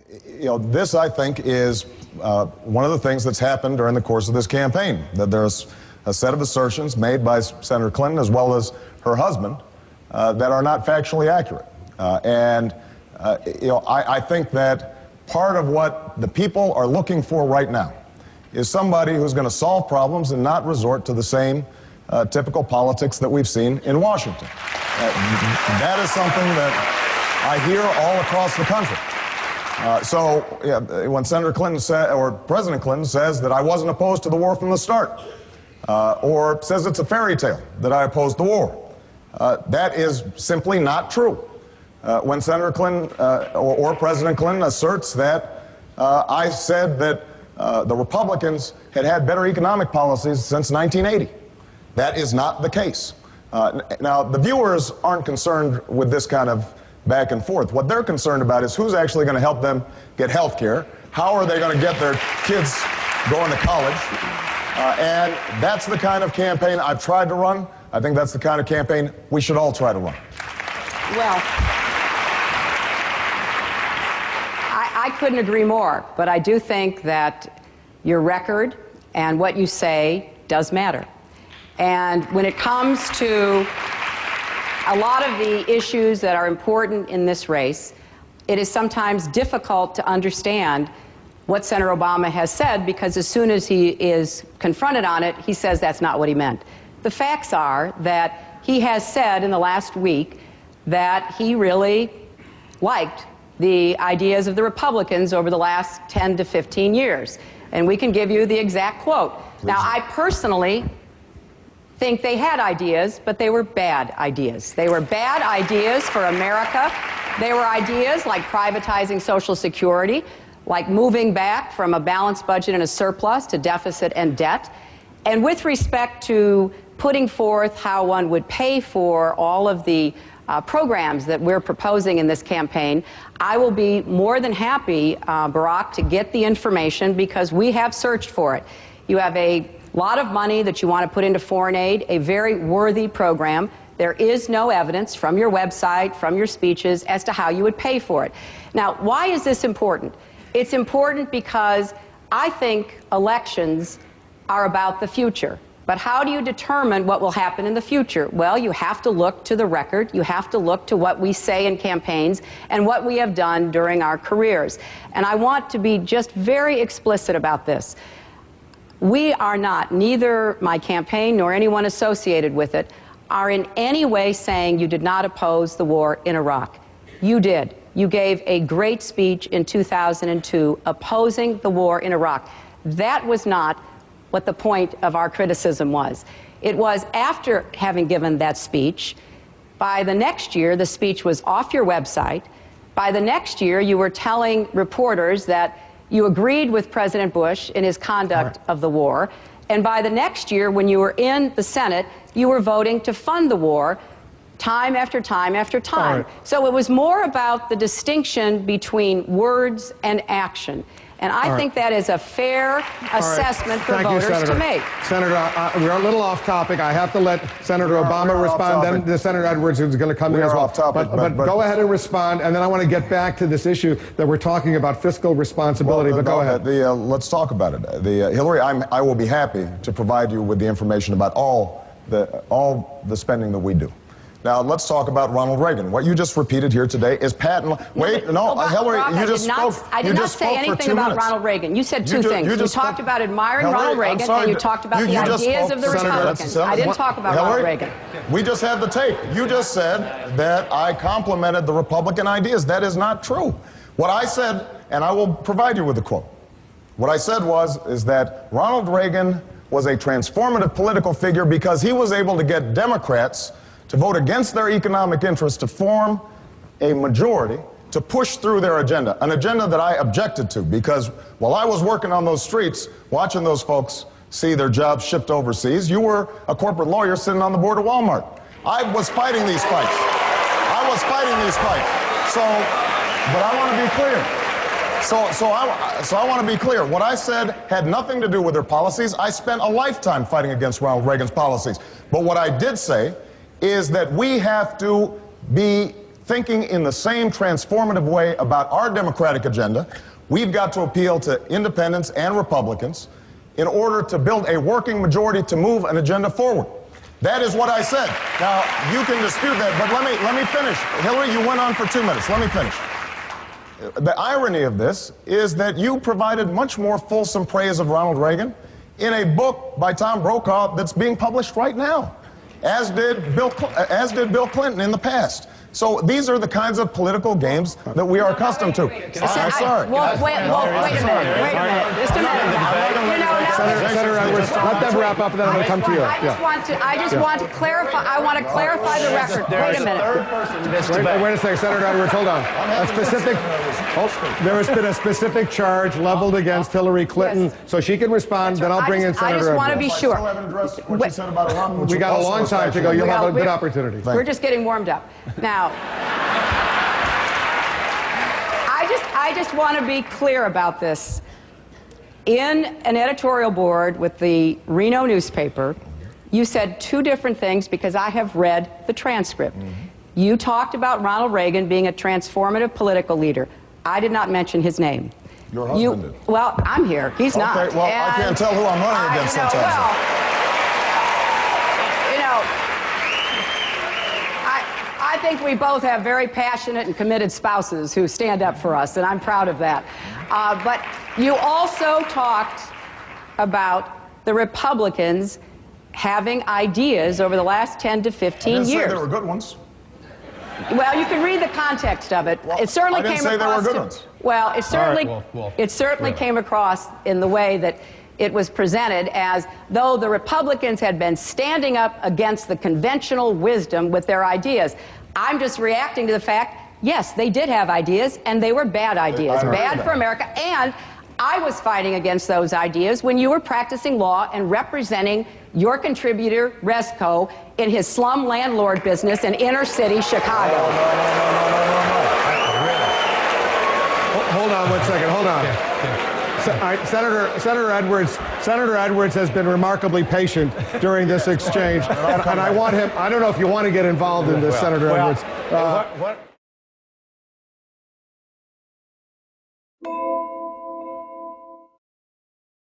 This, I think, is one of the things that's happened during the course of this campaign, that there's a set of assertions made by Senator Clinton as well as her husband that are not factually accurate. I think that part of what the people are looking for right now is somebody who's going to solve problems and not resort to the same typical politics that we've seen in Washington. That is something that I hear all across the country. When Senator Clinton or President Clinton says that I wasn't opposed to the war from the start, or says it's a fairy tale that I opposed the war, that is simply not true. When Senator Clinton or President Clinton asserts that I said that the Republicans had better economic policies since 1980, that is not the case. Now, the viewers aren't concerned with this kind of back and forth. What they're concerned about is who's actually going to help them get health care, how are they going to get their kids going to college, and that's the kind of campaign I've tried to run. I think that's the kind of campaign we should all try to run. Well, I couldn't agree more, but I do think that your record and what you say does matter. And when it comes to a lot of the issues that are important in this race, it is sometimes difficult to understand what Senator Obama has said, because as soon as he is confronted on it, he says that's not what he meant. The facts are that he has said in the last week that he really liked the ideas of the Republicans over the last 10 to 15 years. And we can give you the exact quote. Please. Now, I personally think they had ideas, but they were bad ideas. They were bad ideas for America. They were ideas like privatizing Social Security, like moving back from a balanced budget and a surplus to deficit and debt. And with respect to putting forth how one would pay for all of the programs that we're proposing in this campaign, I will be more than happy, Barack, to get the information, because we have searched for it. You have a lot of money that you want to put into foreign aid, a very worthy program. There is no evidence from your website, from your speeches, as to how you would pay for it. Now, why is this important? It's important because I think elections are about the future. But how do you determine what will happen in the future? Well, you have to look to the record. You have to look to what we say in campaigns and what we have done during our careers. And I want to be just very explicit about this. We are not, neither my campaign nor anyone associated with it, are in any way saying you did not oppose the war in Iraq. You did. You gave a great speech in 2002 opposing the war in Iraq. That was not what the point of our criticism was. It was after having given that speech, by the next year, the speech was off your website. By the next year, you were telling reporters that you agreed with President Bush in his conduct of the war. And by the next year, when you were in the Senate, you were voting to fund the war time after time after time. So it was more about the distinction between words and action. And I think that is a fair assessment for voters to make. Senator, we're a little off topic. I have to let Senator Obama respond. Then Senator Edwards is going to come in as well. Off topic, but go ahead and respond, and then I want to get back to this issue that we're talking about, fiscal responsibility. But go ahead. Let's talk about it. Hillary, I will be happy to provide you with the information about all the spending that we do. Now, let's talk about Ronald Reagan. What you just repeated here today is patent. Wait, no, Hillary, you just spoke. I did not say anything about Ronald Reagan. You said two things. You talked about admiring Ronald Reagan, and you talked about the ideas of the Republicans. I didn't talk about Ronald Reagan. We just had the tape. You just said that I complimented the Republican ideas. That is not true. What I said, and I will provide you with a quote, what I said is that Ronald Reagan was a transformative political figure because he was able to get Democrats to vote against their economic interests, to form a majority, to push through their agenda, an agenda that I objected to, because while I was working on those streets, watching those folks see their jobs shipped overseas, you were a corporate lawyer sitting on the board of Walmart. I was fighting these fights. I was fighting these fights. But I want to be clear. So I want to be clear. What I said had nothing to do with their policies. I spent a lifetime fighting against Ronald Reagan's policies. But what I did say is that we have to be thinking in the same transformative way about our democratic agenda, we've got to appeal to independents and Republicans in order to build a working majority to move an agenda forward. That is what I said. Now, you can dispute that, but let me finish. Hillary, you went on for 2 minutes. Let me finish. The irony of this is that you provided much more fulsome praise of Ronald Reagan in a book by Tom Brokaw that's being published right now, as did Bill Clinton in the past. So these are the kinds of political games that we are accustomed to. I'm sorry. Well, wait a minute. Just a minute. Senator Edwards, let them wrap up, and then I'm going to come to you. I just want to clarify. I want to clarify the record. Wait a minute. Wait a second, Senator Edwards, hold on. There has been a specific charge leveled against Hillary Clinton, yes. So she can respond. Then I'll bring in Senator Edwards. I just want to be sure. I still haven't addressed what you said about Iran. We got a long time to go. You'll have a good opportunity. We're just getting warmed up now. I just want to be clear about this. In an editorial board with the Reno newspaper, you said two different things because I have read the transcript. You talked about Ronald Reagan being a transformative political leader. I did not mention his name. Your husband did. Well, I'm here. He's not. Okay, well, I can't tell who I'm running against sometimes. I think we both have very passionate and committed spouses who stand up for us, and I'm proud of that. But you also talked about the Republicans having ideas over the last 10 to 15 I didn't years. say they were good ones. Well, you can read the context of it. Well, it certainly I didn't came say across. they were good ones. Well, it certainly came across in the way that it was presented as though the Republicans had been standing up against the conventional wisdom with their ideas. I'm just reacting to the fact, yes, they did have ideas, and they were bad ideas, bad for America. And I was fighting against those ideas when you were practicing law and representing your contributor, Resco, in his slum landlord business in inner city Chicago. Hold on 1 second. Hold on. Senator Edwards has been remarkably patient during this exchange, and I want him. I don't know if you want to get involved in this, Senator Edwards.